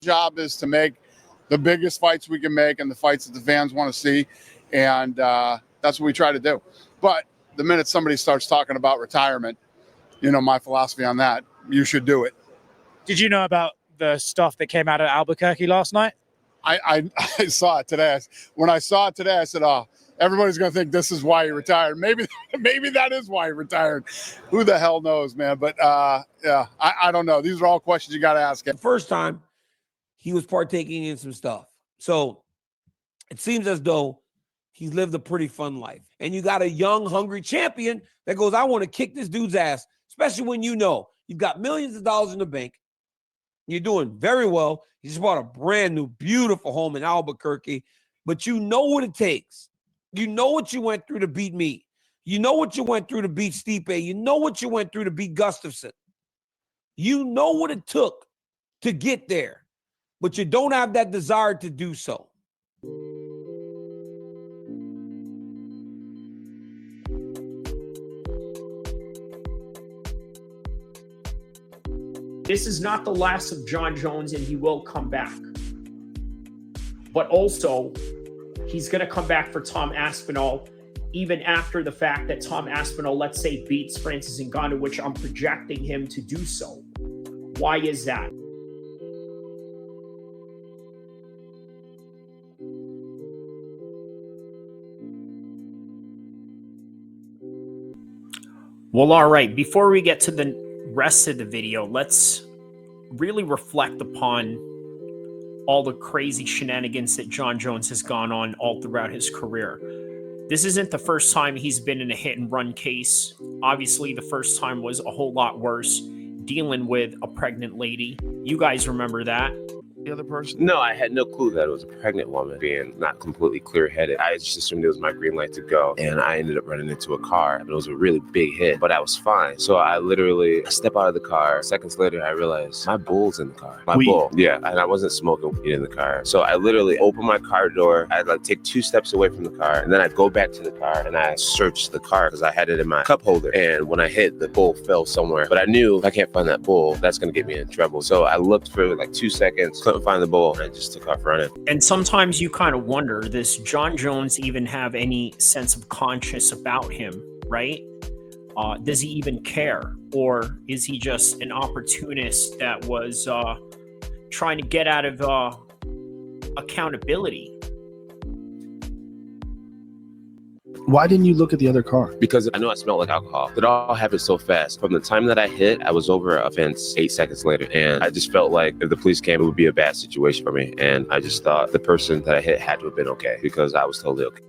Job is to make the biggest fights we can make and the fights that the fans want to see. And that's what we try to do. But the minute somebody starts talking about retirement, my philosophy on that, you should do it. Did you know about the stuff that came out of Albuquerque last night? I saw it today. When I saw it today, I said, oh, everybody's going to think this is why he retired. Maybe that is why he retired. Who the hell knows, man? But, yeah, I don't know. These are all questions you got to ask him. The first time, he was partaking in some stuff. So it seems as though he's lived a pretty fun life. And you got a young, hungry champion that goes, I want to kick this dude's ass, especially when you've got millions of dollars in the bank. You're doing very well. You just bought a brand new, beautiful home in Albuquerque, but you know what it takes. You know what you went through to beat me. You know what you went through to beat Stipe. You know what you went through to beat Gustafsson. You know what it took to get there, but you don't have that desire to do so. This is not the last of Jon Jones, and he will come back. But also, he's going to come back for Tom Aspinall, even after the fact that Tom Aspinall, let's say, beats Francis Ngannou, which I'm projecting him to do so. Why is that? Well, all right. Before we get to the rest of the video, let's really reflect upon all the crazy shenanigans that Jon Jones has gone on all throughout his career. This isn't the first time he's been in a hit and run case. Obviously, the first time was a whole lot worse, dealing with a pregnant lady. You guys remember that? The other person? No, I had no clue that it was a pregnant woman, being not completely clear-headed. I just assumed it was my green light to go, and I ended up running into a car. It was a really big hit, but I was fine. So I literally step out of the car. Seconds later, I realized my bull's in the car. My bull. Yeah, and I wasn't smoking weed in the car. So I literally opened my car door. I'd take 2 steps away from the car, and then I'd go back to the car, and I searched the car because I had it in my cup holder. And when I hit, the bull fell somewhere. But I knew if I can't find that bull, that's going to get me in trouble. So I looked for 2 seconds, couldn't find the bull, and I just took off running. And sometimes you kind of wonder, does Jon Jones even have any sense of conscience about him, right? Does he even care? Or is he just an opportunist that was trying to get out of accountability? Why didn't you look at the other car? Because I know I smelled like alcohol. It all happened so fast. From the time that I hit, I was over a fence 8 seconds later. And I just felt like if the police came, it would be a bad situation for me. And I just thought the person that I hit had to have been okay because I was totally okay.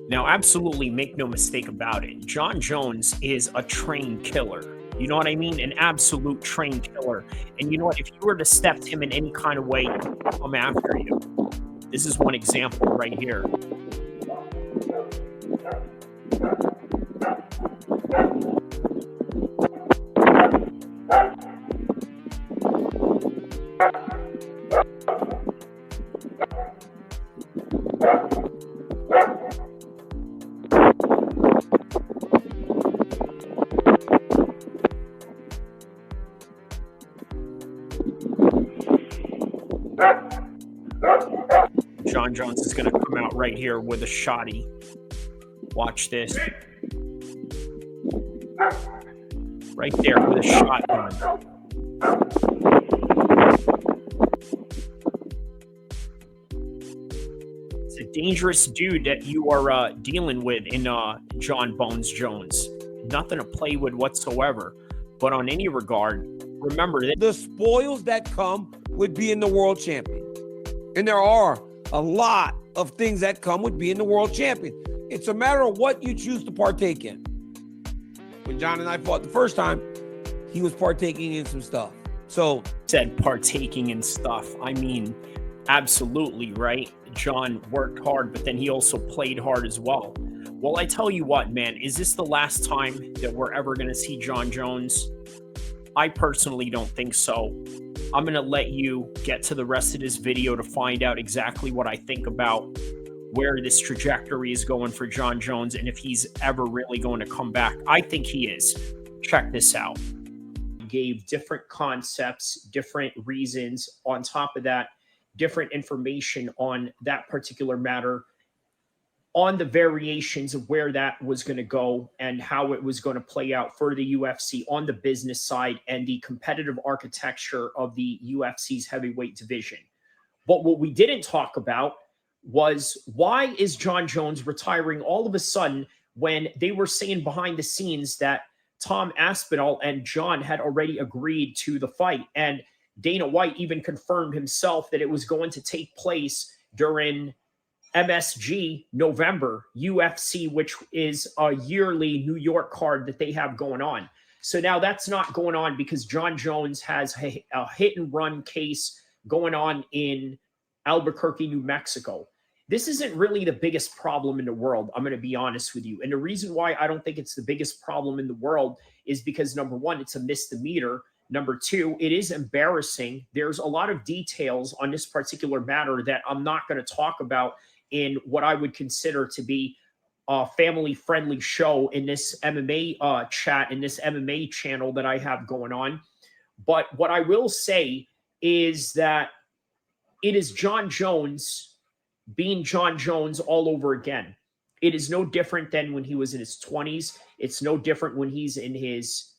Now, absolutely make no mistake about it. Jon Jones is a trained killer. You know what I mean? An absolute trained killer. And you know what? If you were to step to him in any kind of way, he'll come after you. This is one example right here. Jon Jones is going to come out right here with a shotty. Watch this. Right there with a shotgun. It's a dangerous dude that you are dealing with in Jon Bones Jones. Nothing to play with whatsoever. But on any regard, remember that the spoils that come with being the world champion. And there are a lot of things that come with being the world champion. It's a matter of what you choose to partake in. When Jon and I fought the first time, he was partaking in some stuff. So said partaking in stuff. I mean, absolutely, right? Jon worked hard, but then he also played hard as well. Well, I tell you what, man, is this the last time that we're ever going to see Jon Jones? I personally don't think so. I'm going to let you get to the rest of this video to find out exactly what I think about where this trajectory is going for Jon Jones and if he's ever really going to come back. I think he is. Check this out. gave different concepts, different reasons. On top of that, different information on that particular matter, on the variations of where that was going to go and how it was going to play out for the UFC on the business side and the competitive architecture of the UFC's heavyweight division. But what we didn't talk about was, why is Jon Jones retiring all of a sudden when they were saying behind the scenes that Tom Aspinall and Jon had already agreed to the fight, and Dana White even confirmed himself that it was going to take place during MSG November, UFC, which is a yearly New York card that they have going on. So now that's not going on because Jon Jones has a hit and run case going on in Albuquerque, New Mexico. This isn't really the biggest problem in the world, I'm going to be honest with you. And the reason why I don't think it's the biggest problem in the world is because, number one, it's a misdemeanor. Number two, it is embarrassing. There's a lot of details on this particular matter that I'm not going to talk about in what I would consider to be a family-friendly show in this MMA chat, in this MMA channel that I have going on. But what I will say is that it is Jon Jones being Jon Jones all over again. It is no different than when he was in his 20s. It's no different when he's in his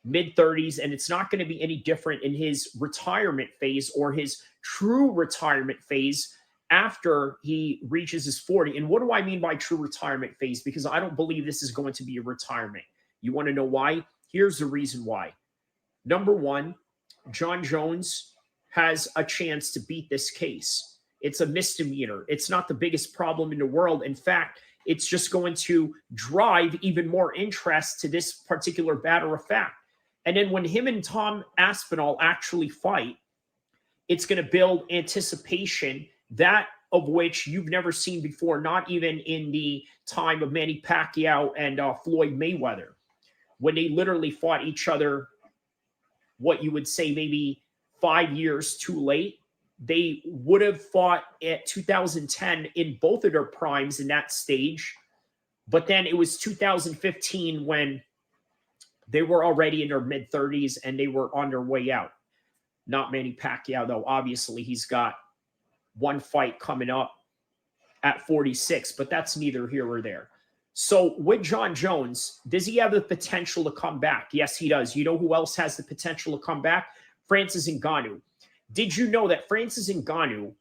mid-30s, and it's not going to be any different in his retirement phase or his true retirement phase after he reaches his 40. And what do I mean by true retirement phase? Because I don't believe this is going to be a retirement. You want to know why? Here's the reason why. Number one, Jon Jones has a chance to beat this case. It's a misdemeanor. It's not the biggest problem in the world. In fact, it's just going to drive even more interest to this particular matter of fact. And then when him and Tom Aspinall actually fight, it's going to build anticipation, that of which you've never seen before, not even in the time of Manny Pacquiao and Floyd Mayweather, when they literally fought each other, what you would say maybe 5 years too late. They would have fought at 2010 in both of their primes in that stage. But then it was 2015 when they were already in their mid-30s and they were on their way out. Not Manny Pacquiao, though. Obviously, he's got one fight coming up at 46, but that's neither here or there. So with Jon Jones, does he have the potential to come back? Yes, he does. You know who else has the potential to come back? Francis Ngannou. Did you know that Francis Ngannou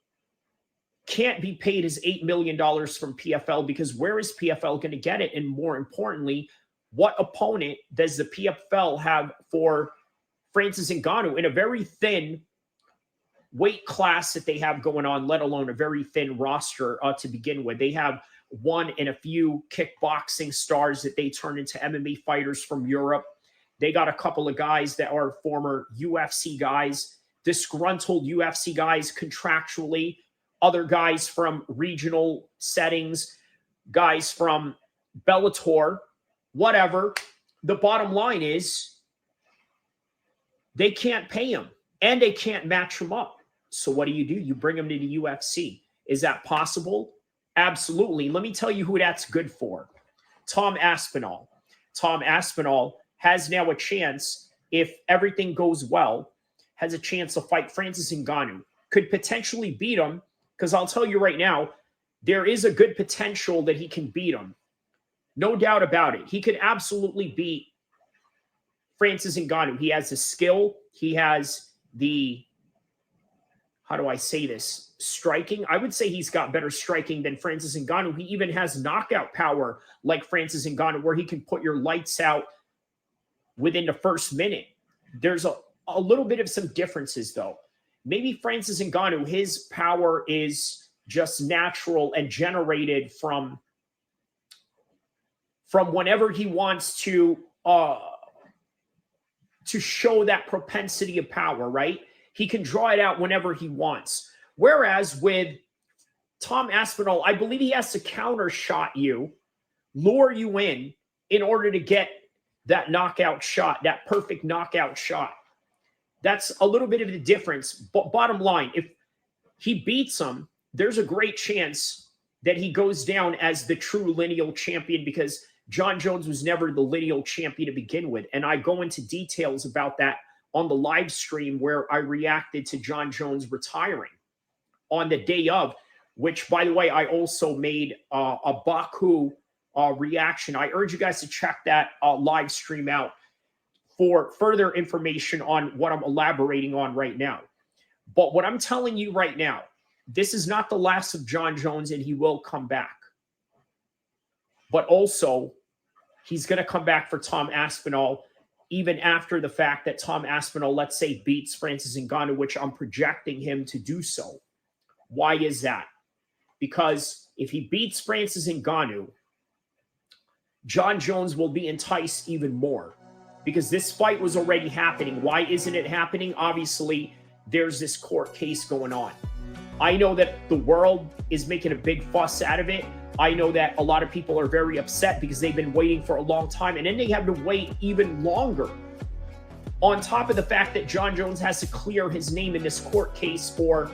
can't be paid his $8 million from PFL? Because where is PFL going to get it? And more importantly, what opponent does the PFL have for Francis Ngannou in a very thin weight class that they have going on, let alone a very thin roster to begin with? They have one and a few kickboxing stars that they turn into MMA fighters from Europe. They got a couple of guys that are former UFC guys, disgruntled UFC guys contractually, other guys from regional settings, guys from Bellator, whatever. The bottom line is they can't pay him and they can't match him up. So what do? You bring him to the UFC. Is that possible? Absolutely. Let me tell you who that's good for. Tom Aspinall. Tom Aspinall has now a chance, if everything goes well, has a chance to fight Francis Ngannou. Could potentially beat him, because I'll tell you right now, there is a good potential that he can beat him. No doubt about it. He could absolutely beat Francis Ngannou. He has the skill. He has the, how do I say this, striking. I would say he's got better striking than Francis Ngannou. He even has knockout power like Francis Ngannou, where he can put your lights out within the first minute. There's a little bit of some differences, though. Maybe Francis Ngannou, his power is just natural and generated from whenever he wants to show that propensity of power, right? He can draw it out whenever he wants. Whereas with Tom Aspinall, I believe he has to counter shot you, lure you in order to get that knockout shot, that perfect knockout shot. That's a little bit of the difference. But bottom line, if he beats him, there's a great chance that he goes down as the true lineal champion, because Jon Jones was never the lineal champion to begin with. And I go into details about that on the live stream where I reacted to Jon Jones retiring on the day of, which, by the way, I also made a Baku reaction. I urge you guys to check that live stream out for further information on what I'm elaborating on right now. But what I'm telling you right now, this is not the last of Jon Jones, and he will come back. But also, he's going to come back for Tom Aspinall, even after the fact that Tom Aspinall, let's say, beats Francis Ngannou, which I'm projecting him to do so. Why is that? Because if he beats Francis Ngannou, Jon Jones will be enticed even more, because this fight was already happening. Why isn't it happening? Obviously, there's this court case going on. I know that the world is making a big fuss out of it. I know that a lot of people are very upset because they've been waiting for a long time, and then they have to wait even longer. On top of the fact that Jon Jones has to clear his name in this court case for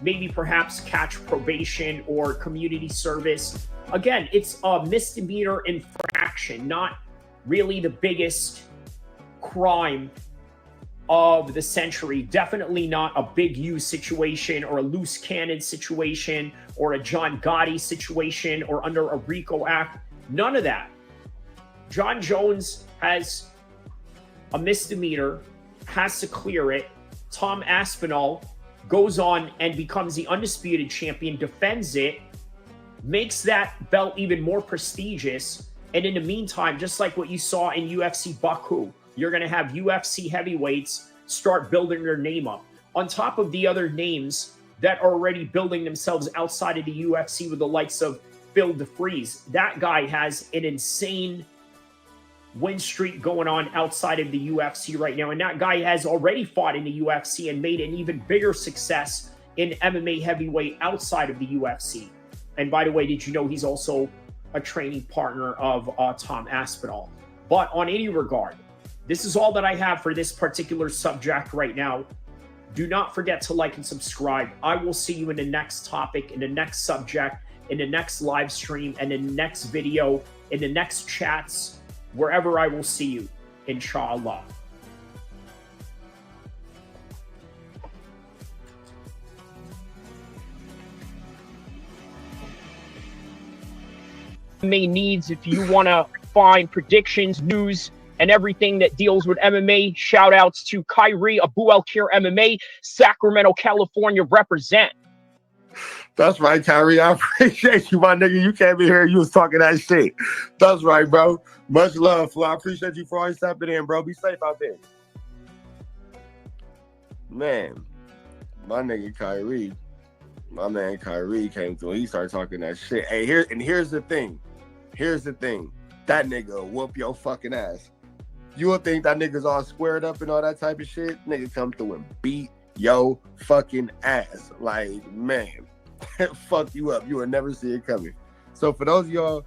maybe perhaps catch probation or community service. Again, it's a misdemeanor infraction, not really the biggest crime of the century. Definitely not a Big U situation or a loose cannon situation or a John Gotti situation or under a RICO Act. None of that. Jon Jones has a misdemeanor, has to clear it. Tom Aspinall goes on and becomes the undisputed champion, defends it, makes that belt even more prestigious. And in the meantime, just like what you saw in UFC Baku, you're going to have UFC heavyweights start building their name up. On top of the other names that are already building themselves outside of the UFC with the likes of Phil DeFries. That guy has an insane win streak going on outside of the UFC right now. And that guy has already fought in the UFC and made an even bigger success in MMA heavyweight outside of the UFC. And by the way, did you know he's also a training partner of Tom Aspinall? But on any regard, this is all that I have for this particular subject right now. Do not forget to like and subscribe. I will see you in the next topic, in the next subject, in the next live stream, and in the next video, in the next chats, wherever I will see you, inshallah. MMA needs, if you want to find predictions, news, and everything that deals with MMA. Shout outs to Kyrie, Abu El-Kheer MMA, Sacramento, California, represent. That's right, Kyrie. I appreciate you, my nigga. You came in here, you was talking that shit. That's right, bro. Much love, Flo. I appreciate you for always stepping in, bro. Be safe out there. Man, my nigga Kyrie, my man Kyrie came through. He started talking that shit. Hey, here's the thing. Here's the thing. That nigga will whoop your fucking ass. You will think that nigga's all squared up and all that type of shit. Nigga come through and beat your fucking ass. Like, man, fuck you up. You will never see it coming. So for those of y'all